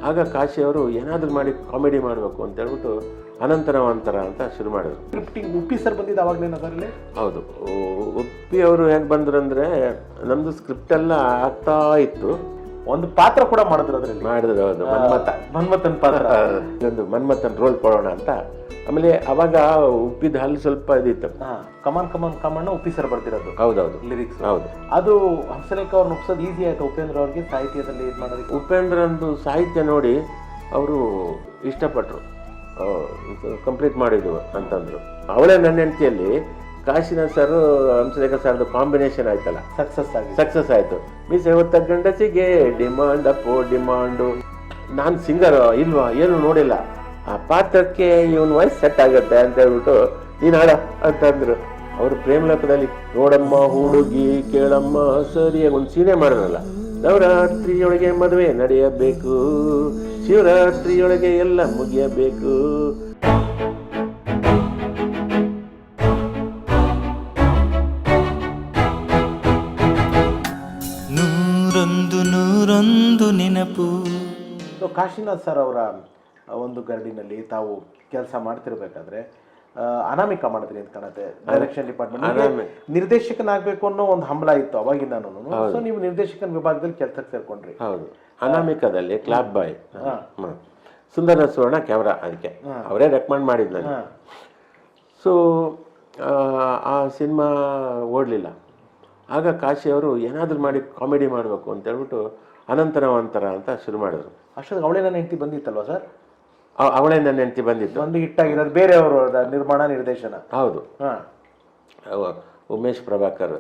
ಆಗ ಕಾಶಿಯವರು ಏನಾದರೂ ಮಾಡಿ ಕಾಮಿಡಿ ಮಾಡಬೇಕು ಅಂತ ಹೇಳ್ಬಿಟ್ಟು ಅನಂತರವಂತರ ಅಂತ ಶುರು ಮಾಡಿದ್ರು. ಸ್ಕ್ರಿಪ್ಟಿಂಗ್ ಉಪ್ಪಿ ಸರ್ ಬಂದಿದ್ದು ಅವಾಗಲೇನು ಅದರಲ್ಲಿ? ಹೌದು, ಉಪ್ಪಿ ಅವರು ಹೇಗೆ ಬಂದರು ಅಂದರೆ, ನಮ್ಮದು ಸ್ಕ್ರಿಪ್ಟ್ ಎಲ್ಲ ಆಗ್ತಾ ಇತ್ತು, ಒಂದು ಪಾತ್ರ ಕೂಡ ಮಾಡಿದ್ರು ಅದರಲ್ಲಿ. ಮಾಡಿದ್ರು, ಹೌದು, ಮನ್ಮಥನ್ ಪಾತ್ರ, ಒಂದು ಮನ್ಮಥನ್ ರೋಲ್ ಕೊಡೋಣ ಅಂತ. ಆಮೇಲೆ ಅವಾಗ ಉಪ್ಪಿದ ಹಲ್ಲು ಸ್ವಲ್ಪ ಇದಿತ್ತು. ಕಮಾನ್ ಕಮಾನ್ ಕಮಣ್ಣ ಉಪ್ಪಿ ಸರ್ ಬರ್ತಿರೋದು. ಹೌದೌದು, ಲಿರಿಕ್ಸ್. ಹೌದು. ಅದು ಹಂಸಲೇಖ ಅವ್ರನ್ನ ಒಪ್ಸೋದು ಈಸಿ ಆಯ್ತು ಉಪೇಂದ್ರ ಅವ್ರಿಗೆ ಸಾಹಿತ್ಯದಲ್ಲಿ ಇದು ಮಾಡೋದಕ್ಕೆ? ಉಪೇಂದ್ರಂದು ಸಾಹಿತ್ಯ ನೋಡಿ ಅವರು ಇಷ್ಟಪಟ್ಟರು, ಕಂಪ್ಲೀಟ್ ಮಾಡಿದ್ವು ಅಂತಂದರು. ಅವಳೇ ನನ್ನ ಹೆಂಡತಿಯಲ್ಲಿ ಕಾಶಿನಾಥ್ ಸರ್ ಹಂಸಲೇಖ ಸರ್ದು ಕಾಂಬಿನೇಷನ್ ಆಯ್ತಲ್ಲ, ಸಕ್ಸಸ್ ಆಯಿತು. ಮೀಸೆ ಹೊತ್ತ ಗಂಡಸಿಗೆ ಡಿಮಾಂಡ್ ಅಪ್ಪೋ ಡಿಮಾಂಡು. ನಾನು ಸಿಂಗರ್ ಇಲ್ವಾ ಏನು ನೋಡಿಲ್ಲ, ಆ ಪಾತ್ರಕ್ಕೆ ಇವನ್ ವಾಯ್ಸ್ ಸೆಟ್ ಆಗುತ್ತೆ ಅಂತ ಹೇಳ್ಬಿಟ್ಟು ನೀನು ಹಾಡ ಅಂತಂದ್ರು. ಅವರು ಪ್ರೇಮಲೋಕದಲ್ಲಿ ನೋಡಮ್ಮ ಹುಡುಗಿ ಕೇಳಮ್ಮ ಸರಿಯಾಗಿ ಒಂದು ಸೀನೆ ಮಾಡಿದ್ರಲ್ಲ, ನವರಾತ್ರಿಯೊಳಗೆ ಮದುವೆ ನಡೆಯಬೇಕು, ಶಿವರಾತ್ರಿಯೊಳಗೆ ಎಲ್ಲ ಮುಗಿಯಬೇಕು. ನೂರೊಂದು ನೆನಪು. ಕಾಶಿನಾಥ್ ಸರ್ ಅವರ ಒಂದು ಗರಡಿನಲ್ಲಿ ತಾವು ಕೆಲಸ ಮಾಡ್ತಿರ್ಬೇಕಾದ್ರೆ ಅನಾಮಿಕ ಮಾಡಿದ್ರಿ ಅಂತ ಕಾಣುತ್ತೆ. ಡೈರೆಕ್ಷನ್ ಡಿಪಾರ್ಟ್ಮೆಂಟ್ ನಿರ್ದೇಶಕನಾಗಬೇಕು ಅನ್ನೋ ಒಂದು ಹಂಬಲ ಇತ್ತು ಅವಾಗಿಂದ. ಸೊ ನೀವು ನಿರ್ದೇಶಕನ ವಿಭಾಗದಲ್ಲಿ ಕೆಲಸಕ್ಕೆ ಸೇರ್ಕೊಂಡ್ರಿ. ಹೌದು, ಅನಾಮಿಕದಲ್ಲಿ ಕ್ಲಾಬ್ ಬಾಯ್, ಸುಂದರ ಸುವರ್ಣ ಕ್ಯಾಮ್ರಾ, ಅದಕ್ಕೆ ಅವರೇ ರೆಕಮೆಂಡ್ ಮಾಡಿದ್ ನನಗೆ. ಸೊ ಆ ಸಿನಿಮಾ ಓಡಲಿಲ್ಲ. ಆಗ ಕಾಶಿಯವರು ಏನಾದರೂ ಮಾಡಿ ಕಾಮಿಡಿ ಮಾಡಬೇಕು ಅಂತ ಹೇಳ್ಬಿಟ್ಟು ಅನಂತರವಂತರ ಅಂತ ಶುರು ಮಾಡಿದ್ರು. ಅಷ್ಟೊಂದು ಅವಳೇ ನನ್ನ ಹೆಂಡತಿ ಬಂದಿತ್ತಲ್ವಾ ಸರ್? ಅವಳೇ ನನ್ನ ಹೆಂಡತಿ ಬಂದಿತ್ತು. ಒಂದು ಹಿಟ್ಟಾಗಿರೋದು ಬೇರೆಯವರು ನಿರ್ಮಾಣ ನಿರ್ದೇಶನ. ಹೌದು, ಉಮೇಶ್ ಪ್ರಭಾಕರ್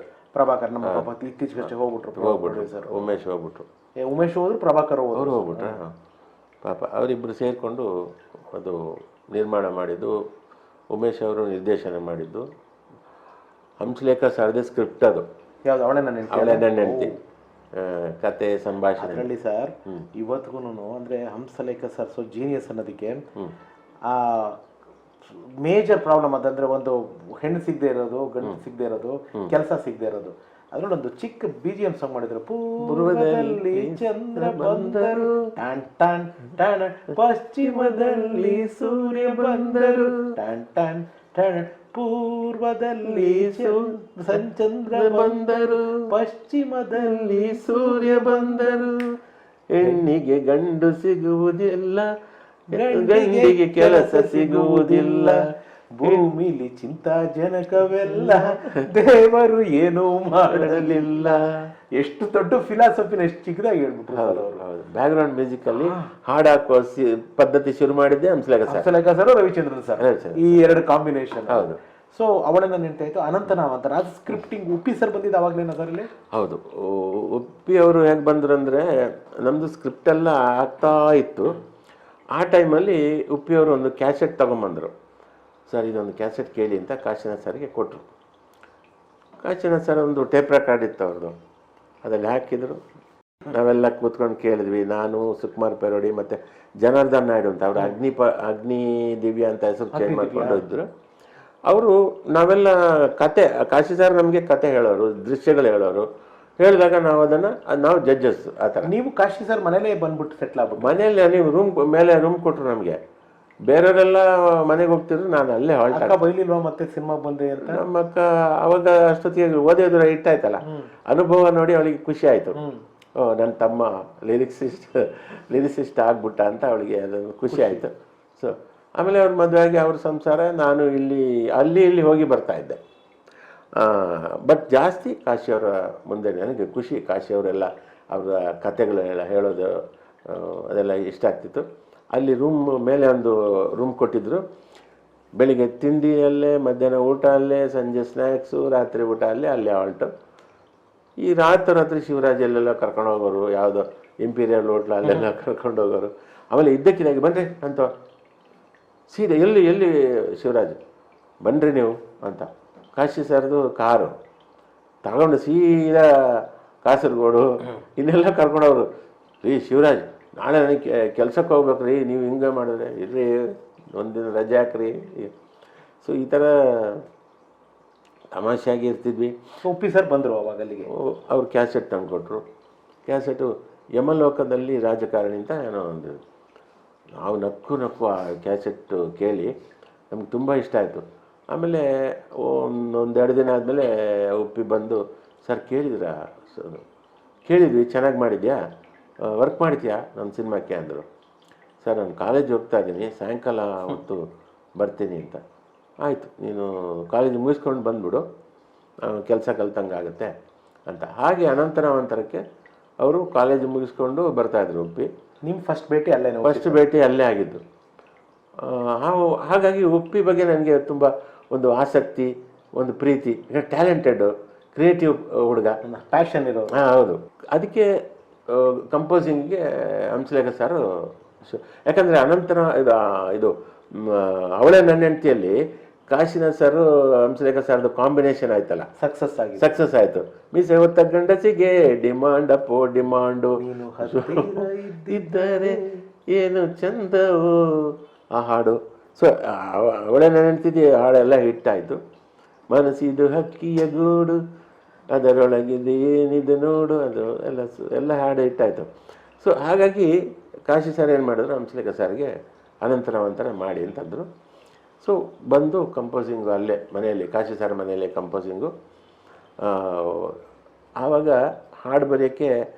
ನಮ್ಮ ಇತ್ತೀಚೆಗೆ ಹೋಗ್ಬಿಟ್ರು ಸರ್. ಉಮೇಶ್ ಹೋಗ್ಬಿಟ್ರು, ಉಮೇಶ್ ಹೋದ್ರು, ಪ್ರಭಾಕರ್ ಅವರು ಹೋಗ್ಬಿಟ್ರು. ಪಾಪ ಅವರಿಬ್ಬರು ಸೇರಿಕೊಂಡು ಅದು ನಿರ್ಮಾಣ ಮಾಡಿದ್ದು. ಉಮೇಶ್ ಅವರು ನಿರ್ದೇಶನ ಮಾಡಿದ್ದು. ಹಂಸಲೇಖ ಸರ್ದೇ ಸ್ಕ್ರಿಪ್ಟ್ ಅದು. ಯಾವ್ದು? ಅವಳೇ ನನ್ನ ಹೆಂಡತಿ. ಕತೆ ಸಂಭಾಷಣೆ ಅದರಲ್ಲಿ ಸರ್ ಇವತ್ತಿಗೂ ಅಂದ್ರೆ ಹಂಸಲೇಖ ಸರ್ ಸೊ ಜೀನಿಯಸ್ ಅನ್ನೋದಕ್ಕೆ ಆ ಮೇಜರ್ ಪ್ರಾಬ್ಲಮ್ ಅದಂದ್ರೆ ಒಂದು ಹೆಣ್ಣು ಸಿಗದೆ ಇರೋದು, ಗಂಡು ಸಿಗದೆ ಇರೋದು, ಕೆಲಸ ಸಿಗದೆ ಇರೋದು. ಅದ್ರಲ್ಲಿ ಒಂದು ಚಿಕ್ಕ BGM ಸಾಂಗ್ ಮಾಡಿದ್ರು. ಪೂರ್ವದಲ್ಲಿ ಚಂದ್ರ ಬಂದರು, ಟಾನ್ ಟಾನ್ ಟಾನ್, ಪಶ್ಚಿಮದಲ್ಲಿ ಸೂರ್ಯ ಬಂದರು, ಟಾನ್ ಟಾನ್ ಟಾನ್, ಪೂರ್ವದಲ್ಲಿ ಚಂದ್ರ ಬಂದರು, ಪಶ್ಚಿಮದಲ್ಲಿ ಸೂರ್ಯ ಬಂದರು, ಹೆಣ್ಣಿಗೆ ಗಂಡು ಸಿಗುವುದಿಲ್ಲ, ಗಂಡಿಗೆ ಕೆಲಸ ಸಿಗುವುದಿಲ್ಲ, ಭೂಮಿಲಿ ಚಿಂತಾಜನಕವೆಲ್ಲ, ದೇವರು ಏನೂ ಮಾಡಲಿಲ್ಲ. ಎಷ್ಟು ದೊಡ್ಡ ಫಿಲಾಸಫಿನ ಎಷ್ಟು ಚಿಕ್ಕದಾಗಿ ಹೇಳ್ಬಿಟ್ರು. ಬ್ಯಾಕ್ಗ್ರೌಂಡ್ ಮ್ಯೂಸಿಕ್ ಅಲ್ಲಿ ಹಾಡು ಹಾಕೋ ಪದ್ಧತಿ ಶುರು ಮಾಡಿದ್ದೆ ಹಂಸಲೇಖ ಸರ್, ರವಿಚಂದ್ರನ್ ಸರ್, ಈ ಎರಡು ಕಾಂಬಿನೇಷನ್. ಹೌದು. ಸೊ ಅವಳನ್ನ ನೆನಪಾಯ್ತು. ಅನಂತನಾವಂತರ ಅದು ಸ್ಕ್ರಿಪ್ಟಿಂಗ್ ಉಪ್ಪಿ ಸರ್ ಬಂದಿದ್ದು ಅವಾಗಲೇನು ಅದರಲ್ಲಿ? ಹೌದು, ಉಪ್ಪಿ ಅವರು ಹೇಗೆ ಬಂದ್ರು ಅಂದರೆ, ನಮ್ಮದು ಸ್ಕ್ರಿಪ್ಟ್ ಎಲ್ಲ ಆಗ್ತಾ ಇತ್ತು. ಆ ಟೈಮಲ್ಲಿ ಉಪ್ಪಿ ಅವರು ಒಂದು ಕ್ಯಾಸೆಟ್ ತೊಗೊಂಬಂದರು. ಸರ್ ಇದೊಂದು ಕ್ಯಾಸೆಟ್ ಕೇಳಿ ಅಂತ ಕಾಶಿನಾಥ್ ಸರ್ಗೆ ಕೊಟ್ಟರು. ಕಾಶಿನಾಥ್ ಸರ್ ಒಂದು ಟೇಪ್ ರೆಕಾರ್ಡ್ ಇತ್ತು ಅವ್ರದ್ದು, ಅದರಲ್ಲಿ ಹಾಕಿದರು. ನಾವೆಲ್ಲ ಕೂತ್ಕೊಂಡು ಕೇಳಿದ್ವಿ. ನಾನು, ಸುಕುಮಾರ್ ಪೆರೋಡಿ ಮತ್ತು ಜನಾರ್ದನ್ ನಾಯ್ಡು ಅಂತ, ಅವರು ಅಗ್ನಿ ದಿವ್ಯ ಅಂತ ಹೆಸರು ಚೇಂಜ್ ಮಾಡ್ಕೊಂಡು ಇದ್ದರು ಅವರು. ನಾವೆಲ್ಲ ಕತೆ, ಕಾಶಿ ಸರ್ ನಮಗೆ ಕತೆ ಹೇಳೋರು, ದೃಶ್ಯಗಳು ಹೇಳೋರು. ಹೇಳಿದಾಗ ನಾವು ಜಡ್ಜಸ್ ಆ ಥರ. ನೀವು ಕಾಶಿ ಸರ್ ಮನೇಲೇ ಬಂದ್ಬಿಟ್ಟು ಸೆಟ್ಲ್ ಆಗ್ಬಿಟ್ಟು? ಮನೆಯಲ್ಲಿ ನೀವು ರೂಮ್ ಕೊಟ್ಟರು ನಮಗೆ. ಬೇರೆಯವರೆಲ್ಲ ಮನೆಗೆ ಹೋಗ್ತಿದ್ರು, ನಾನು ಅಲ್ಲೇ ಹಾಲ್ಟ್. ಬೈಲಿಲ್ವಾ ಮತ್ತೆ ಸಿನಿಮಾ ಬಂದೆ ಅಂತ? ನಮ್ಮ ಅಕ್ಕ ಅವಾಗ ಅಷ್ಟೊತ್ತಿಗೆ ಓದೋದ್ರ ಇಟ್ಟಾಯ್ತಲ್ಲ, ಅನುಭವ ನೋಡಿ ಅವಳಿಗೆ ಖುಷಿ ಆಯಿತು. ನನ್ನ ತಮ್ಮ ಲಿರಿಸಿಸ್ಟ್ ಆಗ್ಬಿಟ್ಟ ಅಂತ ಅವಳಿಗೆ ಅದೊಂದು ಖುಷಿ ಆಯಿತು. ಸೊ ಆಮೇಲೆ ಅವ್ರ ಮದುವೆ ಆಗಿ ಅವ್ರ ಸಂಸಾರ. ನಾನು ಇಲ್ಲಿ ಹೋಗಿ ಬರ್ತಾ ಇದ್ದೆ. ಬಟ್ ಜಾಸ್ತಿ ಕಾಶಿಯವರ ಮುಂದೆ ನನಗೆ ಖುಷಿ. ಕಾಶಿಯವರೆಲ್ಲ ಅವರ ಕತೆಗಳೆಲ್ಲ ಹೇಳೋದು ಅದೆಲ್ಲ ಇಷ್ಟ ಆಗ್ತಿತ್ತು. ಅಲ್ಲಿ ಮೇಲೆ ಒಂದು ರೂಮ್ ಕೊಟ್ಟಿದ್ದರು. ಬೆಳಿಗ್ಗೆ ತಿಂಡಿ ಅಲ್ಲೇ, ಮಧ್ಯಾಹ್ನ ಊಟ ಅಲ್ಲೇ, ಸಂಜೆ ಸ್ನ್ಯಾಕ್ಸು, ರಾತ್ರಿ ಊಟ ಅಲ್ಲೇ ಹಾಲ್ಟು. ಈ ರಾತ್ರಿ ಶಿವರಾಜ್ ಅಲ್ಲೆಲ್ಲ ಕರ್ಕೊಂಡು ಹೋಗೋರು, ಯಾವುದೋ ಇಂಪೀರಿಯಲ್ ಹೋಟ್ಲ ಅಲ್ಲೆಲ್ಲ ಕರ್ಕೊಂಡು ಹೋಗೋರು. ಆಮೇಲೆ ಇದ್ದಕ್ಕಿದ್ದಾಗೆ ಬನ್ನಿರಿ ಅಂತ ಸೀದಾ ಎಲ್ಲಿ ಶಿವರಾಜ್ ಬನ್ನಿರಿ ನೀವು ಅಂತ ಕಾಶಿ ಸರ್ದು ಕಾರು ತಗೊಂಡು ಸೀದಾ ಕಾಸರಗೋಡು ಇನ್ನೆಲ್ಲ ಕರ್ಕೊಂಡವರು. ರೀ ಶಿವರಾಜ್ ನಾಳೆ ನನಗೆ ಕೆಲ್ಸಕ್ಕೆ ಹೋಗ್ಬೇಕು ರೀ, ನೀವು ಹಿಂಗೆ ಮಾಡಿದ್ರೆ ಇರ್ರಿ, ಒಂದಿನ ರಜೆ ಹಾಕ್ರಿ. ಸೊ ಈ ಥರ ತಮಾಷೆಯಾಗಿ ಇರ್ತಿದ್ವಿ. ಉಪ್ಪಿ ಸರ್ ಬಂದರು ಅವಾಗ ಅಲ್ಲಿಗೆ. ಅವ್ರು ಕ್ಯಾಸೆಟ್ ತಂದು ಕೊಟ್ಟರು. ಕ್ಯಾಸೆಟು ಯಮಲೋಕದಲ್ಲಿ ರಾಜಕಾರಣಿ ಅಂತ ಏನೋ ಒಂದು, ನಾವು ನಕ್ಕು ಆ ಕ್ಯಾಸೆಟ್ಟು ಕೇಳಿ ನಮ್ಗೆ ತುಂಬ ಇಷ್ಟ ಆಯಿತು. ಆಮೇಲೆ ಒಂದೆರಡು ದಿನ ಆದಮೇಲೆ ಉಪ್ಪಿ ಬಂದು, ಸರ್ ಕೇಳಿದ್ವಿ ಚೆನ್ನಾಗಿ ಮಾಡಿದ್ಯಾ, ವರ್ಕ್ ಮಾಡ್ತೀಯಾ ನನ್ನ ಸಿನಿಮಾಕ್ಕೆ ಅಂದರು. ಸರ್ ನಾನು ಕಾಲೇಜ್ ಹೋಗ್ತಾ ಇದ್ದೀನಿ, ಸಾಯಂಕಾಲ ಹೊತ್ತು ಬರ್ತೀನಿ ಅಂತ. ಆಯಿತು, ನೀನು ಕಾಲೇಜ್ ಮುಗಿಸ್ಕೊಂಡು ಬಂದುಬಿಡು, ಕೆಲಸ ಕಲ್ತಂಗೆ ಆಗುತ್ತೆ ಅಂತ. ಹಾಗೆ ಅನಂತರಕ್ಕೆ ಅವರು ಕಾಲೇಜ್ ಮುಗಿಸ್ಕೊಂಡು ಬರ್ತಾಯಿದ್ರು ಉಪ್ಪಿ. ನಿಮ್ಮ ಫಸ್ಟ್ ಭೇಟಿ ಅಲ್ಲೇ? ಫಸ್ಟ್ ಭೇಟಿ ಅಲ್ಲೇ ಆಗಿದ್ದು. ಹಾಗಾಗಿ ಉಪ್ಪಿ ಬಗ್ಗೆ ನನಗೆ ತುಂಬ ಒಂದು ಆಸಕ್ತಿ, ಒಂದು ಪ್ರೀತಿ. ಟ್ಯಾಲೆಂಟೆಡ್, ಕ್ರಿಯೇಟಿವ್ ಹುಡುಗ, ಪ್ಯಾಷನ್ ಇರೋ. ಹೌದು. ಅದಕ್ಕೆ ಕಂಪೋಸಿಂಗ್ಗೆ ಹಂಸಲೇಖ ಸಾರು. ಯಾಕಂದರೆ ಅನಂತರ ಇದು ಅವಳೇ ನನ್ನ ಹೆಂಡತಿಯಲ್ಲಿ ಕಾಶಿನಾಥ್ ಸರ್ ಹಂಸಲೇಖ ಸರ್ದು ಕಾಂಬಿನೇಷನ್ ಆಯ್ತಲ್ಲ, ಸಕ್ಸಸ್ ಆಯಿತು. ಮೀಸೆ ಹೊತ್ತ ಗಂಡಸಿಗೆ ಡಿಮಾಂಡ್ ಅಪ್ಪೋ ಡಿಮಾಂಡು, ಇದ್ದರೆ ಏನು ಚಂದವೋ ಆ ಹಾಡು. ಸೊ ಅವಳೇ ನನ್ನ ಹೆಂಡತಿದ್ದೆ ಹಾಡೆಲ್ಲ ಹಿಟ್ಟಾಯಿತು. ಮನಸ್ಸಿದು ಹಕ್ಕಿಯ ಗೂಡು, ಅದರೊಳಗಿದೆ ಏನಿದೆ ನೋಡು, ಅದು ಎಲ್ಲ ಹಾಡು ಹಿಟ್ಟಾಯಿತು. ಸೊ ಹಾಗಾಗಿ ಕಾಶಿ ಸರ್ ಏನು ಮಾಡಿದ್ರು, ಹಂಸಲೇಖ ಸರ್ಗೆ ಅನಂತರ ಮಾಡಿ ಅಂತಂದರು. ಸೊ ಬಂದು ಕಂಪೋಸಿಂಗು ಅಲ್ಲೇ ಮನೆಯಲ್ಲಿ, ಕಾಶಿ ಸರ್ ಮನೆಯಲ್ಲೇ ಕಂಪೋಸಿಂಗು. ಆವಾಗ ಹಾಡು ಬರೆಯೋಕ್ಕೆ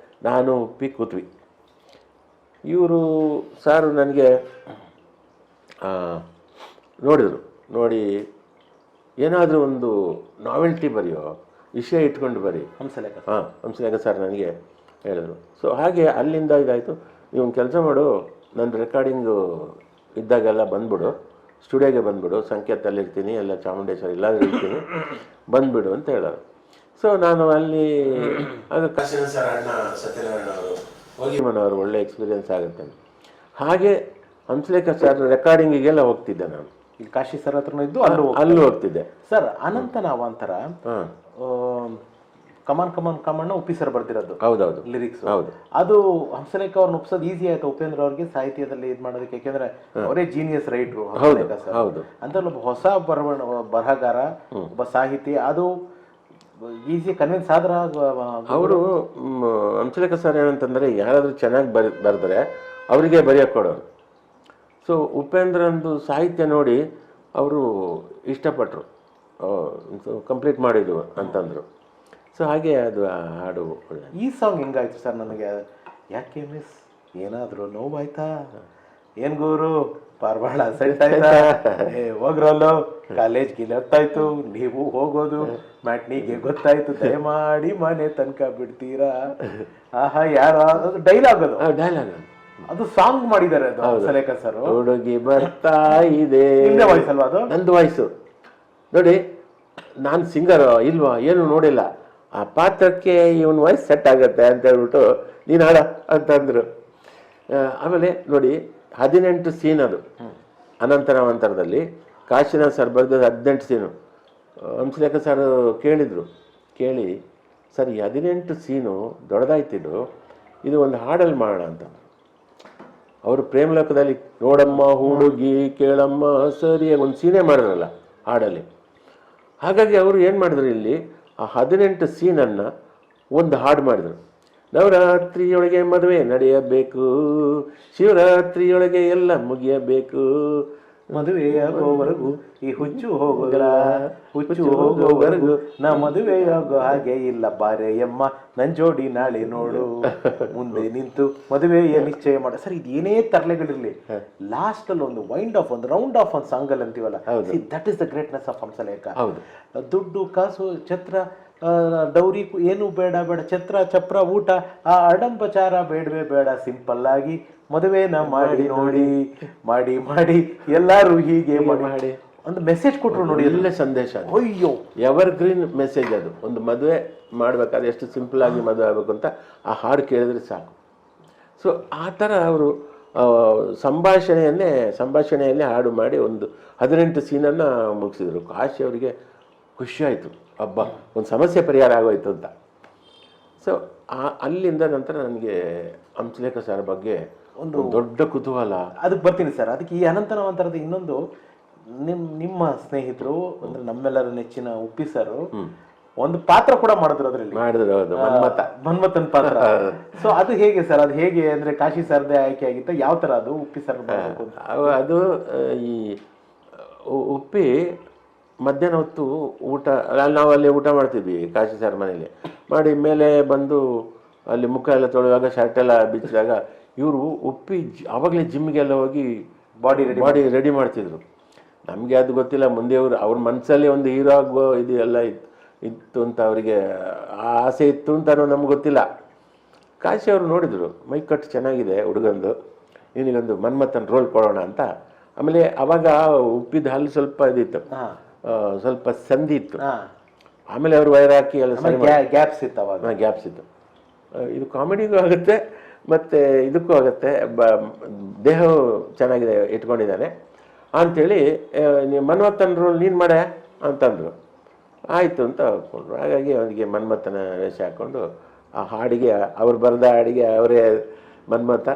ನಾನು ಉಪ್ಪಿ ಕೂತ್ವಿ. ಇವರು ಸಾರು ನನಗೆ ನೋಡಿ ಏನಾದರೂ ಒಂದು ನಾವೆಲ್ಟಿ ಬರೆಯೋ, ವಿಷಯ ಇಟ್ಕೊಂಡು ಬರಿ ಹಂಸಲೇಖ ಸರ್ ನನಗೆ ಹೇಳಿದ್ರು. ಸೊ ಹಾಗೆ ಅಲ್ಲಿಂದ ಇದಾಯಿತು. ನೀವು ಒಂದು ಕೆಲಸ ಮಾಡು, ನನ್ನ ರೆಕಾರ್ಡಿಂಗು ಇದ್ದಾಗೆಲ್ಲ ಬಂದ್ಬಿಡು, ಸ್ಟುಡಿಯೋಗೆ ಬಂದುಬಿಡು, ಸಂಕೇತದಲ್ಲಿರ್ತೀನಿ, ಎಲ್ಲ ಚಾಮುಂಡೇಶ್ವರಿ ಎಲ್ಲಾದರೂ ಇರ್ತೀನಿ, ಬಂದುಬಿಡು ಅಂತ ಹೇಳೋರು. ಸೊ ನಾನು ಅಲ್ಲಿ ಆಗ ಕಾಶಿನಾಥ್ ಸರ್ ಅಣ್ಣ ಸತ್ಯನಾರಾಯಣ ಅವರು ಹೋಗಿಮನವರು ಒಳ್ಳೆ ಎಕ್ಸ್ಪೀರಿಯೆನ್ಸ್ ಆಗುತ್ತೆ. ಹಾಗೆ ಹಂಸಲೇಖ ಸರ್ ರೆಕಾರ್ಡಿಂಗಿಗೆಲ್ಲ ಹೋಗ್ತಿದ್ದೆ ನಾನು. ಈಗ ಕಾಶಿ ಸರ್ ಹತ್ರನೂ ಇದ್ದು ಅಲ್ಲೂ ಹೋಗ್ತಿದ್ದೆ. ಸರ್ ಅನಂತ ನಾವಾಂತರ ಕಮನ್ ಉಪ್ಪಿ ಸರ್ ಬರ್ತಿರೋದು. ಹೌದೌದು, ಲಿರಿಕ್ಸ್. ಹೌದು. ಅದು ಹಂಸಲೇಖ ಅವ್ರನ್ನ ಒಪ್ಸೋದು ಈಸಿ ಆಯ್ತು ಉಪೇಂದ್ರ ಅವ್ರಿಗೆ ಸಾಹಿತ್ಯದಲ್ಲಿ ಇದು ಮಾಡೋದಕ್ಕೆ? ಯಾಕೆಂದ್ರೆ ಅವರೇ ಜೀನಿಯಸ್ ರೈಟ್ರು ಹೌದು. ಅಂತ ಒಬ್ಬ ಹೊಸ ಬರಹಗಾರ, ಒಬ್ಬ ಸಾಹಿತಿ, ಅದು ಈಸಿ ಕನ್ವಿನ್ಸ್ ಆದ್ರ ಅವರು. ಹಂಸಲೇಖ ಸರ್ ಏನಂತಂದರೆ, ಯಾರಾದರೂ ಚೆನ್ನಾಗಿ ಬರೆದ್ರೆ ಅವರಿಗೆ ಬರೆಯೋಕ್ಕೆ ಕೊಡೋರು. ಸೊ ಉಪೇಂದ್ರಂದು ಸಾಹಿತ್ಯ ನೋಡಿ ಅವರು ಇಷ್ಟಪಟ್ಟರು, ಕಂಪ್ಲೀಟ್ ಮಾಡಿದ್ದು ಅಂತಂದರು. ಸೊ ಹಾಗೆ ಅದು ಹಾಡು. ಈ ಸಾಂಗ್ ಹೆಂಗಾಯ್ತು ಸರ್ ನನಗೆ? ಯಾಕೆ ಮಿಸ್ ಏನಾದರೂ ನೋವಾಯ್ತಾ, ಏನು ಗುರು ಪಾರ್ವಾಳ ಸೆಟ್ ಆಯ್ತಾ, ಹೋಗ್ರಲ್ಲೋ ಕಾಲೇಜ್ಗೆ ಹೋಗ್ತಾಯ್ತು, ನೀವು ಹೋಗೋದು ಮ್ಯಾಟ್ನಿಗೆ ಗೊತ್ತಾಯ್ತು, ದಯಮಾಡಿ ಮನೆ ತನಕ ಬಿಡ್ತೀರಾ, ಆಹಾ ಯಾರು ಡೈಲಾಗ್ ಅದು ಸಾಂಗ್ ಮಾಡಿದ್ದಾರೆ ಅದು ಹಂಸಲೇಖ ಸರ್. ಹುಡುಗಿ ಬರ್ತಾ ಇದೆ, ವಾಯ್ಸ್ ಅಲ್ವಾ ಅದು? ನಂದು ವಾಯ್ಸು. ನೋಡಿ, ನಾನು ಸಿಂಗರ್ ಇಲ್ವಾ ಏನು ನೋಡಿಲ್ಲ, ಆ ಪಾತ್ರಕ್ಕೆ ಇವನ್ ವಾಯ್ಸ್ ಸೆಟ್ ಆಗುತ್ತೆ ಅಂತ ಹೇಳ್ಬಿಟ್ಟು ನೀನು ಹಾಡ ಅಂತಂದರು. ಆಮೇಲೆ ನೋಡಿ, 18 ಸೀನ್ ಅದು ಅನಂತರದಲ್ಲಿ. ಕಾಶಿನಾಥ್ ಸರ್ ಬರೆದ 18 ಸೀನು. ಹಂಸಲೇಖ ಸರ್ ಕೇಳಿ ಸರ್ ಈ 18 ಸೀನು ದೊಡ್ಡದಾಯ್ತಿದ್ದು, ಇದು ಒಂದು ಹಾಡಲ್ಲಿ ಮಾಡೋಣ ಅಂತ. ಅವರು ಪ್ರೇಮಲೋಕದಲ್ಲಿ ನೋಡಮ್ಮ ಹುಡುಗಿ ಕೇಳಮ್ಮ ಸರಿಯಾಗಿ ಒಂದು ಸೀನೇ ಮಾಡಿದ್ರಲ್ಲ ಹಾಡಲ್ಲಿ. ಹಾಗಾಗಿ ಅವರು ಏನು ಮಾಡಿದ್ರು, ಇಲ್ಲಿ ಆ 18 ಸೀನನ್ನು ಒಂದು ಹಾಡು ಮಾಡಿದರು. ನವರಾತ್ರಿಯೊಳಗೆ ಮದುವೆ ನಡೆಯಬೇಕು, ಶಿವರಾತ್ರಿಯೊಳಗೆ ಎಲ್ಲ ಮುಗಿಯಬೇಕು, ಮದುವೆಯಾಗೋವರೆಗೂ ಈ ಹುಚ್ಚು ಹೋಗೋವರೆಗೂ ನಾ ಮದುವೆಯಾಗೋ ಹಾಗೆ ಇಲ್ಲ ಬಾರೆಯಮ್ಮ, ನನ್ ಜೋಡಿ ನಾಳೆ ನೋಡು, ಮುಂದೆ ನಿಂತು ಮದುವೆಯ ನಿಶ್ಚಯ ಮಾಡ. ಸರ್ ಇದು ಏನೇ ತರಲೆಗಳಿರ್ಲಿ, ಲಾಸ್ಟ್ ಅಲ್ಲಿ ಒಂದು ವೈಂಡ್ ಆಫ್, ಒಂದು ರೌಂಡ್ ಆಫ್ ಒಂದು ಸಾಂಗ್ ಅಲ್ಲಿ ಅಂತೀವಲ್ಲ, that is the greatness of Hamsalekha. ದುಡ್ಡು ಕಾಸು ಛತ್ರ ಡೌರಿ ಏನು ಬೇಡ ಛತ್ರ ಚಪ್ರ ಊಟ ಆ ಅಡಂಬಚಾರ ಬೇಡವೇ ಬೇಡ, ಸಿಂಪಲ್ ಆಗಿ ಮದುವೆನ ಮಾಡಿ ನೋಡಿ, ಮಾಡಿ ಎಲ್ಲಾರು ಹೀಗೆ ಮಾಡಿ ಒಂದು ಮೆಸೇಜ್ ಕೊಟ್ಟರು ನೋಡಿ. ಒಳ್ಳೆ ಸಂದೇಶ. ಅಯ್ಯೋ, ಎವರ್ ಗ್ರೀನ್ ಮೆಸೇಜ್ ಅದು. ಒಂದು ಮದುವೆ ಮಾಡ್ಬೇಕಾದ್ರೆ ಎಷ್ಟು ಸಿಂಪಲ್ ಆಗಿ ಮದುವೆ ಆಗಬೇಕು ಅಂತ ಆ ಹಾಡು ಕೇಳಿದ್ರೆ ಸಾಕು. ಸೊ ಆ ಥರ ಅವರು ಸಂಭಾಷಣೆಯಲ್ಲೇ ಹಾಡು ಮಾಡಿ ಒಂದು 18 ಸೀನನ್ನು ಮುಗಿಸಿದ್ರು. ಕಾಶಿ ಅವರಿಗೆ ಖುಷಿಯಾಯಿತು, ಹಬ್ಬ ಒಂದು ಸಮಸ್ಯೆ ಪರಿಹಾರ ಆಗೋಯ್ತು ಅಂತ. ಸೊ ಅಲ್ಲಿಂದ ನಂತರ ನನಗೆ ಹಂಸಲೇಖ ಸರ್ ಬಗ್ಗೆ ಒಂದು ದೊಡ್ಡ ಕುತೂಹಲ. ಅದಕ್ಕೆ ಬರ್ತೀನಿ ಸರ್. ಅದಕ್ಕೆ ಈ ಅನಂತರದ ಇನ್ನೊಂದು ನಿಮ್ಮ ಸ್ನೇಹಿತರು ಅಂದರೆ ನಮ್ಮೆಲ್ಲರ ನೆಚ್ಚಿನ ಉಪ್ಪಿ ಸರ್ ಒಂದು ಪಾತ್ರ ಕೂಡ ಮಾಡಿದ್ರು ಅದರಲ್ಲಿ. ಮಾಡಿದ್ರು, ಹೌದು, ಮನ್ಮಥ. ಮನ್ಮಥನ್ ಪಾತ್ರ. ಸೊ ಅದು ಹೇಗೆ ಸರ್, ಅದು ಹೇಗೆ ಅಂದ್ರೆ ಕಾಶಿ ಸರ್ದೇ ಆಯ್ಕೆ ಆಗಿತ್ತ, ಯಾವ ತರ ಅದು ಉಪ್ಪಿ ಸರ್ ಮಾಡಬೇಕು ಅಂತ? ಅದು ಈ ಉಪ್ಪಿ ಮಧ್ಯಾಹ್ನ ಹೊತ್ತು ಊಟ, ನಾವು ಅಲ್ಲಿ ಊಟ ಮಾಡ್ತಿದ್ವಿ ಕಾಶಿ ಸರ್ ಮನೇಲಿ. ಮಾಡಿ ಮೇಲೆ ಬಂದು ಅಲ್ಲಿ ಮುಖ ಎಲ್ಲ ತೊಳೆಯುವಾಗ ಶರ್ಟ್ ಎಲ್ಲ ಬಿಚ್ಚಿದಾಗ ಇವರು ಉಪ್ಪಿ ಆವಾಗಲೇ ಜಿಮ್ಗೆಲ್ಲ ಹೋಗಿ ಬಾಡಿ ರೆಡಿ ಮಾಡ್ತಿದ್ರು. ನಮಗೆ ಅದು ಗೊತ್ತಿಲ್ಲ, ಮುಂದೆ ಅವ್ರ ಮನಸ್ಸಲ್ಲಿ ಒಂದು ಹೀರೋ ಆಗೋ ಇದು ಎಲ್ಲ ಇತ್ತು ಅಂತ ಅವರಿಗೆ ಆಸೆ ಇತ್ತು ಅಂತ ನಮ್ಗೆ ಗೊತ್ತಿಲ್ಲ. ಕಾಶಿ ಅವರು ನೋಡಿದರು, ಮೈ ಕಟ್ಟು ಚೆನ್ನಾಗಿದೆ ಹುಡುಗಂದು, ಇವನಿಗೊಂದು ಮನ್ಮಥನ್ ರೋಲ್ ಕೊಡೋಣ ಅಂತ. ಆಮೇಲೆ ಅವಾಗ ಉಪ್ಪಿದ ಹಾಲು ಸ್ವಲ್ಪ ಇದಿತ್ತು, ಸ್ವಲ್ಪ ಸಂಧಿ ಇತ್ತು. ಆಮೇಲೆ ಅವರು ವೈರ್ ಹಾಕಿ ಎಲ್ಲ ಗ್ಯಾಪ್ಸ್ ಇತ್ತು, ಅವಾಗ ಗ್ಯಾಪ್ಸ್ ಇತ್ತು. ಇದು ಕಾಮಿಡಿಗೂ ಆಗುತ್ತೆ ಮತ್ತು ಇದಕ್ಕೂ ಆಗುತ್ತೆ, ದೇಹವು ಚೆನ್ನಾಗಿದೆ ಇಟ್ಕೊಂಡಿದ್ದಾನೆ ಅಂಥೇಳಿ, ಮನ್ಮಥನ್ ರೋಲ್ ನೀನು ಮಾಡೆ ಅಂತಂದರು. ಆಯಿತು ಅಂತ ಒಪ್ಕೊಂಡ್ರು. ಹಾಗಾಗಿ ಅವನಿಗೆ ಮನ್ಮಥನ ವೇಷ ಹಾಕ್ಕೊಂಡು ಆ ಹಾಡಿಗೆ, ಅವ್ರು ಬರೆದ ಹಾಡಿಗೆ ಅವರೇ ಮನ್ಮಥ,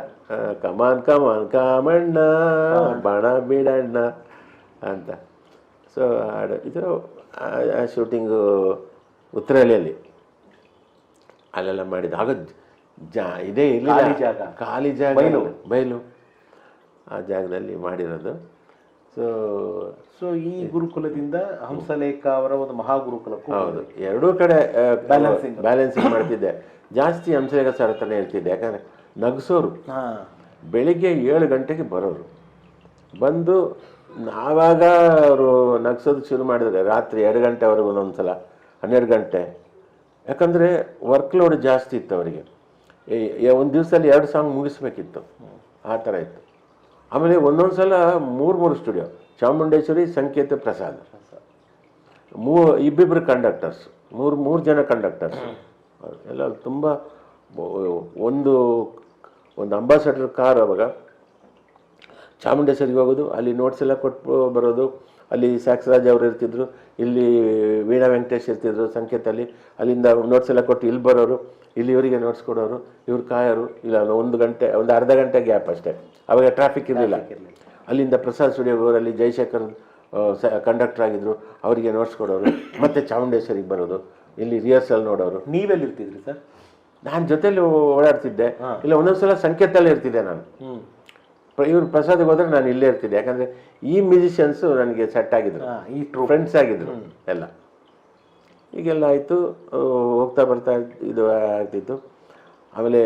ಕಮಾನ್ ಕಮಾನ್ ಕಾಮಣ್ಣ ಬಣ ಬಿಡಣ್ಣ ಅಂತ. ಸೊ ಹಾಡು ಇದು ಆ ಶೂಟಿಂಗು ಉತ್ತರಹಳ್ಳಿಯಲ್ಲಿ ಅಲ್ಲೆಲ್ಲ ಮಾಡಿದ್ದು. ಆಗ ಇದೇ ಇಲ್ಲ, ಖಾಲಿ ಜಾಗ, ಬಯಲು, ಆ ಜಾಗದಲ್ಲಿ ಮಾಡಿರೋದು. ಸೊ ಈ ಗುರುಕುಲದಿಂದ ಹಂಸಲೇಖ ಅವರ ಒಂದು ಮಹಾಗುರುಕುಲಕ್ಕೂ, ಹೌದು, ಎರಡೂ ಕಡೆ ಬ್ಯಾಲೆನ್ಸಿಂಗ್ ಮಾಡ್ತಿದ್ದೆ. ಜಾಸ್ತಿ ಹಂಸಲೇಖ ಸರ್ ಹತ್ರನೇ ಇರ್ತಿದ್ದೆ, ಯಾಕಂದರೆ ನಗಿಸೋರು. ಬೆಳಿಗ್ಗೆ 7 ಗಂಟೆಗೆ ಬರೋರು, ಬಂದು ನಾವಾಗ ಅವರು ನಗ್ಸೋದಕ್ಕೆ ಶುರು ಮಾಡಿದರೆ ರಾತ್ರಿ 2 ಗಂಟೆವರೆಗೂ, ಒಂದೊಂದು ಸಲ 12 ಗಂಟೆ. ಯಾಕಂದರೆ ವರ್ಕ್ ಲೋಡ್ ಜಾಸ್ತಿ ಇತ್ತು ಅವರಿಗೆ. ಒಂದು ದಿವಸದಲ್ಲಿ 2 ಸಾಂಗ್ ಮುಗಿಸ್ಬೇಕಿತ್ತು, ಆ ಥರ ಇತ್ತು. ಆಮೇಲೆ ಒಂದೊಂದು ಸಲ 3 ಸ್ಟುಡಿಯೋ, ಚಾಮುಂಡೇಶ್ವರಿ, ಸಂಕೇತ, ಪ್ರಸಾದ್, ಇಬ್ಬಿಬ್ಬರು ಕಂಡಕ್ಟರ್ಸ್, 3 ಜನ ಕಂಡಕ್ಟರ್ಸ್ ಎಲ್ಲ. ತುಂಬ ಒಂದು ಅಂಬಾಸಡರ್ ಕಾರ್ ಅವಾಗ ಚಾಮುಂಡೇಶ್ವರಿಗೆ ಹೋಗೋದು, ಅಲ್ಲಿ ನೋಟ್ಸ್ ಎಲ್ಲ ಕೊಟ್ಟು ಬರೋದು. ಅಲ್ಲಿ ಸಾಕ್ಷರಾಜ್ ಅವರು ಇರ್ತಿದ್ರು, ಇಲ್ಲಿ ವೀಣಾ ವೆಂಕಟೇಶ್ ಇರ್ತಿದ್ರು ಸಂಕೇತಲ್ಲಿ. ಅಲ್ಲಿಂದ ನೋಟ್ಸ್ ಎಲ್ಲ ಕೊಟ್ಟು ಇಲ್ಲಿ ಬರೋರು, ಇಲ್ಲಿ ಇವರಿಗೆ ನೋಟ್ಸ್ ಕೊಡೋರು, ಇವ್ರು ಕಾಯೋರು. ಇಲ್ಲ 1 ಗಂಟೆ, ಒಂದು ಅರ್ಧ ಗಂಟೆ ಗ್ಯಾಪ್ ಅಷ್ಟೇ, ಅವಾಗ ಟ್ರಾಫಿಕ್ ಇರಲಿಲ್ಲ. ಅಲ್ಲಿಂದ ಪ್ರಸಾದ್ ಸ್ಟುಡಿಯೋಗೆ ಅಲ್ಲಿ ಜಯಶೇಖರ್ ಕಂಡಕ್ಟರ್ ಆಗಿದ್ರು, ಅವರಿಗೆ ನೋಟ್ಸ್ ಕೊಡೋರು. ಮತ್ತು ಚಾಮುಂಡೇಶ್ವರಿಗೆ ಬರೋದು, ಇಲ್ಲಿ ರಿಹರ್ಸಲ್ ನೋಡೋರು. ನೀವೆಲ್ಲಿ ಇರ್ತಿದ್ರಿ ಸರ್? ನಾನು ಜೊತೆಲಿ ಓಡಾಡ್ತಿದ್ದೆ, ಇಲ್ಲ ಒಂದೊಂದ್ಸಲ ಸಂಕೇತಲ್ಲೇ ಇರ್ತಿದ್ದೆ ನಾನು. ಇವ್ರು ಪ್ರಸಾದ್ಗೆ ಹೋದ್ರೆ ನಾನು ಇಲ್ಲೇ ಇರ್ತಿದ್ದೆ, ಯಾಕಂದರೆ ಈ ಮ್ಯೂಸಿಷಿಯನ್ಸು ನನಗೆ ಸೆಟ್ ಆಗಿದ್ರು, ಈ ಫ್ರೆಂಡ್ಸ್ ಆಗಿದ್ರು ಎಲ್ಲ. ಈಗೆಲ್ಲ ಆಯಿತು, ಹೋಗ್ತಾ ಬರ್ತಾ ಇದು ಆಗ್ತಿತ್ತು. ಆಮೇಲೆ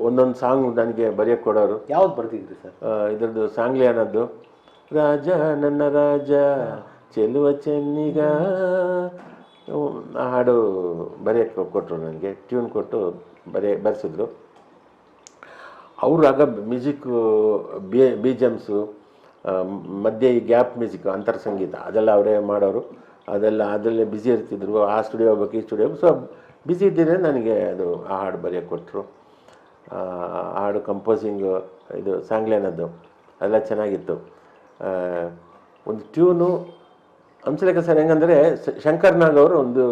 ಒಂದೊಂದು ಸಾಂಗ್ ನನಗೆ ಬರೆಯೋಕ್ಕೆ ಕೊಡೋರು. ಯಾವ್ದು ಬರ್ತಿದ್ರಿ ಸರ್? ಇದ್ರದ್ದು ಸಾಂಗ್ಲಿ ಅನ್ನೋದು, ರಾಜ ನನ್ನ ರಾಜ ಚೆಲುವ ಚೆನ್ನಿಗ, ಆ ಹಾಡು ಬರೆಯೋಕ್ಕೆ ಕೊಟ್ಟರು ನನಗೆ, ಟ್ಯೂನ್ ಕೊಟ್ಟು ಬರೆಸಿದ್ರು ಅವರು. ಆಗ ಮ್ಯೂಸಿಕ್ಕು, BGMಸು, ಮಧ್ಯೆ ಈ ಗ್ಯಾಪ್ ಮ್ಯೂಸಿಕ್, ಅಂತರ್ ಸಂಗೀತ ಅದೆಲ್ಲ ಅವರೇ ಮಾಡೋರು. ಅದರಲ್ಲೇ ಬ್ಯುಸಿ ಇರ್ತಿದ್ರು. ಆ ಸ್ಟುಡಿಯೋ ಹೋಗ್ಬೇಕು, ಈ ಸ್ಟುಡಿಯೋ. ಸೊ ಬ್ಯುಸಿ ಇದ್ದಿದ್ರೆ ನನಗೆ ಅದು ಆ ಹಾಡು ಬರೆಯೋಕ್ಕೆ ಕೊಟ್ಟರು. ಹಾಡು ಕಂಪೋಸಿಂಗು, ಇದು ಸಾಂಗ್ಲೇನದ್ದು ಅದೆಲ್ಲ ಚೆನ್ನಾಗಿತ್ತು. ಒಂದು ಟ್ಯೂನು ಹಂಸಲೇಖ ಸರ್ ಹೆಂಗಂದರೆ, ಶಂಕರ್ ನಾಗ್ ಅವರು ಒಂದು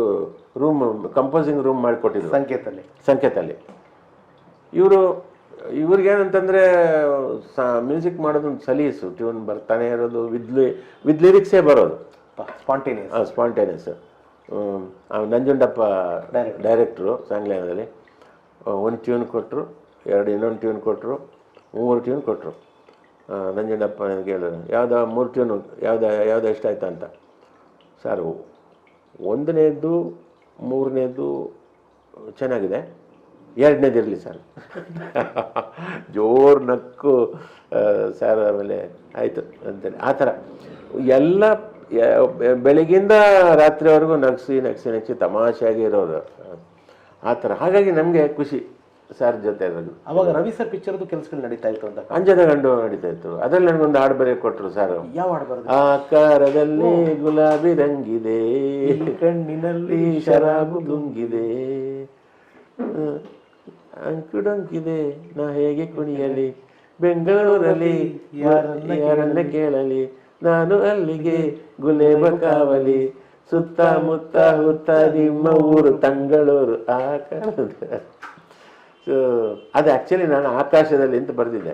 ರೂಮ್, ಕಂಪೋಸಿಂಗ್ ರೂಮ್ ಮಾಡಿಕೊಟ್ಟಿದ್ರು ಸಂಕೇತಲ್ಲಿ. ಇವ್ರಿಗೇನಂತಂದರೆ ಮ್ಯೂಸಿಕ್ ಮಾಡೋದೊಂದು ಸಲೀಸು, ಟ್ಯೂನ್ ಬರ್ತಾನೆ ಇರೋದು, ವಿತ್ ಲಿರಿಕ್ಸೇ ಬರೋದು, ಸ್ಪಾಂಟೇನಿಯಸ್. ನಂಜುಂಡಪ್ಪ ಡೈರೆಕ್ಟ್ರು ಸಾಂಗ್ಲೇನದಲ್ಲಿ. 1 ಟ್ಯೂನ್ ಕೊಟ್ಟರು, 2 ಇನ್ನೊಂದು ಟ್ಯೂನ್ ಕೊಟ್ಟರು, 3 ಟ್ಯೂನ್ ಕೊಟ್ಟರು. ನಂಜುಂಡಪ್ಪ ನನಗೆ ಹೇಳಿದ್ರು, 3 ಟ್ಯೂನು ಯಾವ್ದು ಇಷ್ಟ ಆಯ್ತಾ ಅಂತ. ಸರ್ 1ನೇದು 3ನೇದು ಚೆನ್ನಾಗಿದೆ, 2ನೇದು ಇರಲಿ ಸರ್. ಜೋರು ನಕ್ಕು ಸರ್. ಆಮೇಲೆ ಆಯಿತು ಅಂತೇಳಿ ಆ ಥರ ಎಲ್ಲ ಬೆಳಗಿಂದ ರಾತ್ರಿವರೆಗೂ ನಗಿಸಿ ತಮಾಷೆಯಾಗಿ ಇರೋರು ಆ ಥರ. ಹಾಗಾಗಿ ನಮಗೆ ಖುಷಿ ಸರ್ ಜೊತೆ ಇರೋದು. ಅವಾಗ ರವಿ ಸರ್ ಪಿಕ್ಚರ್ದು ಕೆಲಸಗಳು ನಡೀತಾ ಇತ್ತು ಅಂತ. ಅಂಜದ ಗಂಡು ನಡೀತಾ ಇತ್ತು. ಅದರಲ್ಲಿ ನನಗೊಂದು ಹಾಡು ಬರೆಯೋಕೆ ಕೊಟ್ಟರು ಸರ್. ಯಾವ ಹಾಡು ಬರೋದು? ಆಕಾರದಲ್ಲಿ ಗುಲಾಬಿ ರಂಗಿದೆ, ಕಣ್ಣಿನಲ್ಲಿ ಶರಾಬು ದುಂಗಿದೆ, ಅಂಕುಡೊಂಕಿದೆ ನಾ ಹೇಗೆ ಕುಣಿಯಲಿ, ಬೆಂಗಳೂರಲ್ಲಿ ಯಾರನ್ನ ಕೇಳಲಿ, ನಾನು ಅಲ್ಲಿಗೆ ಗುಲೇಬ ಕಾವಲಿ, ಸುತ್ತಮುತ್ತ ಹುತ್ತ ನಿಮ್ಮ ಊರು ತಂಗಳೂರು. ಸೊ ಅದು ಆ್ಯಕ್ಚುಲಿ ನಾನು ಆಕಾಶದಲ್ಲಿ ಅಂತ ಬರೆದಿದ್ದೆ.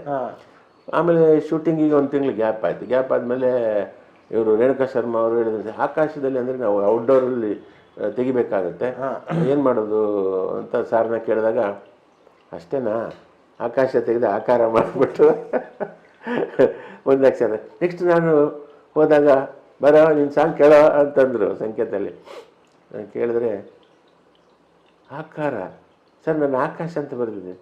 ಆಮೇಲೆ ಶೂಟಿಂಗಿಗೆ 1 ತಿಂಗಳು ಗ್ಯಾಪ್ ಆಯಿತು. ಗ್ಯಾಪ್ ಆದಮೇಲೆ ಇವರು ರೇಣುಕಾ ಶರ್ಮಾ ಅವರು ಹೇಳಿದ್ರು, ಆಕಾಶದಲ್ಲಿ ಅಂದರೆ ನಾವು ಔಟ್ಡೋರಲ್ಲಿ ತೆಗಿಬೇಕಾಗುತ್ತೆ, ಏನು ಮಾಡೋದು ಅಂತ ಸಾರನ್ನ ಕೇಳಿದಾಗ ಅಷ್ಟೇನಾ, ಆಕಾಶ ತೆಗೆದು ಆಕಾರ ಮಾಡಿಬಿಟ್ಟು ಒಂದು ಅಕ್ಷರ. ನೆಕ್ಸ್ಟ್ ನಾನು ಹೋದಾಗ ಬರೋ ನಿನ್ನ ಸಾಂಗ್ ಕೇಳೋ ಅಂತಂದರು ಸಂಕೇತದಲ್ಲಿ. ನಾನು ಕೇಳಿದ್ರೆ ಆಕಾರ ಸರ್ ನಾನು ಆಕಾಶ ಅಂತ ಬರೆದಿದ್ದೆ.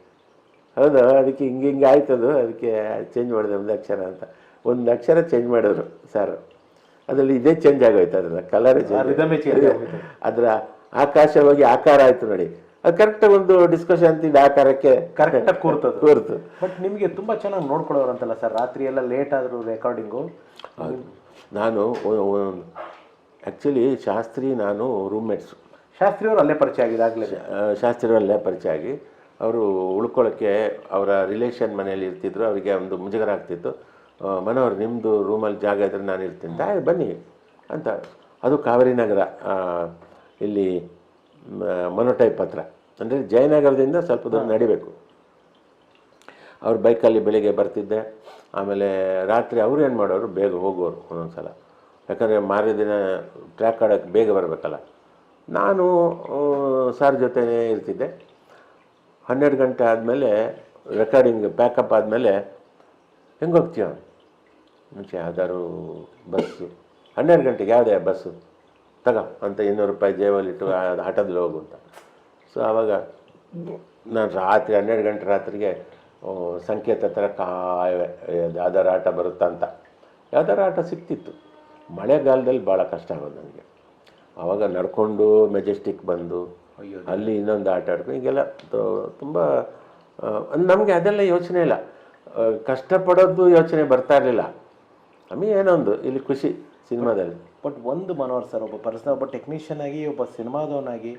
ಹೌದು, ಅದಕ್ಕೆ ಹಿಂಗೆ ಆಯ್ತದು, ಅದಕ್ಕೆ ಚೇಂಜ್ ಮಾಡಿದೆ ಒಂದು ಅಕ್ಷರ ಅಂತ. ಒಂದು ಅಕ್ಷರ ಚೇಂಜ್ ಮಾಡಿದ್ರು ಸರ್, ಅದರಲ್ಲಿ ಇದೇ ಚೇಂಜ್ ಆಗೋಯ್ತು, ಅದರ ಕಲರೇ ಚೇಂಜ್, ಅದರ ಆಕಾಶ ಹೋಗಿ ಆಕಾರ ಆಯಿತು ನೋಡಿ. ಅದು ಕರೆಕ್ಟಾಗಿ ಒಂದು ಡಿಸ್ಕಷನ್ ಅಂತಿದ್ದ ಆಕಾರಕ್ಕೆ ಕರೆಕ್ಟಾಗಿ ಕೂರ್ತದೆ. ಕೂರ್ತು. ಬಟ್ ನಿಮಗೆ ತುಂಬ ಚೆನ್ನಾಗಿ ನೋಡ್ಕೊಳ್ಳೋರು ಅಂತಲ್ಲ ಸರ್, ರಾತ್ರಿ ಎಲ್ಲ ಲೇಟ್ ಆದರೂ ರೆಕಾರ್ಡಿಂಗು? ನಾನು ಆ್ಯಕ್ಚುಲಿ ಶಾಸ್ತ್ರಿ ನಾನು ರೂಮ್ಮೇಟ್ಸು. ಶಾಸ್ತ್ರಿಯವರು ಅಲ್ಲೇ ಪರಿಚಯ ಆಗಿದೆ ಆಗಲೇ? ಶಾಸ್ತ್ರಿಯವರಲ್ಲೇ ಪರಿಚಯ ಆಗಿ ಅವರು ಉಳ್ಕೊಳ್ಳೋಕ್ಕೆ ಅವರ ರಿಲೇಷನ್ ಮನೆಯಲ್ಲಿ ಇರ್ತಿದ್ರು. ಅವರಿಗೆ ಒಂದು ಮುಜುಗರ ಆಗ್ತಿತ್ತು. ಮನೋಹರ್ ನಿಮ್ಮದು ರೂಮಲ್ಲಿ ಜಾಗ ಇದ್ದರೆ ನಾನು ಇರ್ತೀನಿ, ಬನ್ನಿ ಅಂತ. ಅದು ಕಾವೇರಿ ನಗರ, ಇಲ್ಲಿ ಮೊನೊಟೈಪ್ ಹತ್ರ, ಅಂದರೆ ಜಯನಗರದಿಂದ ಸ್ವಲ್ಪ ದೂರ ನಡಿಬೇಕು. ಅವ್ರ ಬೈಕಲ್ಲಿ ಬೆಳಿಗ್ಗೆ ಬರ್ತಿದ್ದೆ. ಆಮೇಲೆ ರಾತ್ರಿ ಅವರು ಏನು ಮಾಡೋರು, ಬೇಗ ಹೋಗೋರು ಒಂದೊಂದು ಸಲ, ಯಾಕಂದರೆ ಮಾರನೇ ದಿನ ಟ್ರ್ಯಾಕ್ ಆಡೋಕ್ಕೆ ಬೇಗ ಬರಬೇಕಲ್ಲ. ನಾನು ಸಾರ್ ಜೊತೆನೇ ಇರ್ತಿದ್ದೆ. 12 ಗಂಟೆ ಆದಮೇಲೆ ರೆಕಾರ್ಡಿಂಗ್ ಪ್ಯಾಕಪ್ ಆದಮೇಲೆ ಹೆಂಗೆ ಹೋಗ್ತೀಯ, ಮುಂಚೆ ಯಾವ್ದಾದ್ರು ಬಸ್ಸು 12 ಗಂಟೆಗೆ ಯಾವುದೇ ಬಸ್ಸು ತಗೋ ಅಂತ ₹200 ಜೇಬಲ್ಲಿಟ್ಟು ಆಟೋದಲ್ಲಿ ಹೋಗು ಅಂತ. ಸೊ ಆವಾಗ ನಾನು ರಾತ್ರಿ 12 ಗಂಟೆ ರಾತ್ರಿಗೆ ಸಂಕೇತ ಹತ್ರ ಕಾಯುವೆ, ಯಾವ್ದಾರು ಆಟ ಬರುತ್ತಾ ಅಂತ. ಯಾವ್ದಾರು ಆಟ ಸಿಕ್ತಿತ್ತು. ಮಳೆಗಾಲದಲ್ಲಿ ಭಾಳ ಕಷ್ಟ ಆಗೋದು ನನಗೆ. ಆವಾಗ ನಡ್ಕೊಂಡು ಮೆಜೆಸ್ಟಿಕ್ ಬಂದು ಅಲ್ಲಿ ಇನ್ನೊಂದು ಆಟ ಆಡ್ಕೊಂಡು ಹೀಗೆಲ್ಲ ತುಂಬ ನಮಗೆ ಅದೆಲ್ಲ ಯೋಚನೆ ಇಲ್ಲ, ಕಷ್ಟಪಡೋದು ಯೋಚನೆ ಬರ್ತಾ ಇರಲಿಲ್ಲ. ನಮಗೆ ಏನೋ ಒಂದು ಇಲ್ಲಿ ಖುಷಿ ಸಿನಿಮಾದಲ್ಲಿ. ಬಟ್ ಒಂದು ಮನೋಹರ್ ಸರ್, ಒಬ್ಬ ಟೆಕ್ನಿಷಿಯನ್ ಆಗಿ, ಒಬ್ಬ ಸಿನಿಮಾದವನಾಗಿ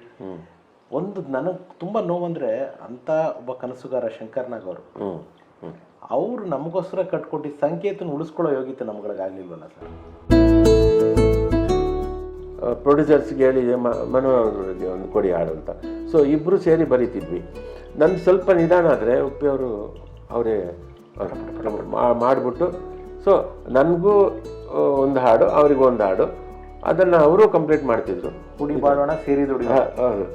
ಒಂದು ನನಗೆ ತುಂಬ ನೋವಂದರೆ, ಅಂಥ ಒಬ್ಬ ಕನಸುಗಾರ ಶಂಕರ್ನಾಗ್ ಅವರು ನಮಗೋಸ್ಕರ ಕಟ್ಕೊಟ್ಟು ಸಂಕೇತನ ಉಳಿಸ್ಕೊಳ್ಳೋ ಯೋಗ್ಯತೆ ನಮ್ಗಳಿಗಾಗಲಿಲ್ವಲ್ಲ ಸರ್? ಪ್ರೊಡ್ಯೂಸರ್ಸ್ಗೆ ಹೇಳಿ ಮನೋಹರ್ಗೆ ಒಂದು ಕೊಡಿ ಹಾಡು ಅಂತ. ಸೊ ಇಬ್ಬರು ಸೇರಿ ಬರೀತಿದ್ವಿ. ನನ್ನ ಸ್ವಲ್ಪ ನಿಧಾನ ಆದರೆ ಉಪ್ಪಿಯವರು ಅವರೇ ಮಾಡಿಬಿಟ್ಟು, ಸೊ ನನಗೂ ಒಂದು ಹಾಡು, ಅವರಿಗೂ ಒಂದು ಹಾಡು, ಅದನ್ನು ಅವರು ಕಂಪ್ಲೀಟ್ ಮಾಡ್ತಿದ್ರು. ಕುಡಿ ಬಾಳೋಣ ಸೇರಿ ದುಡಿ. ಹೌದು.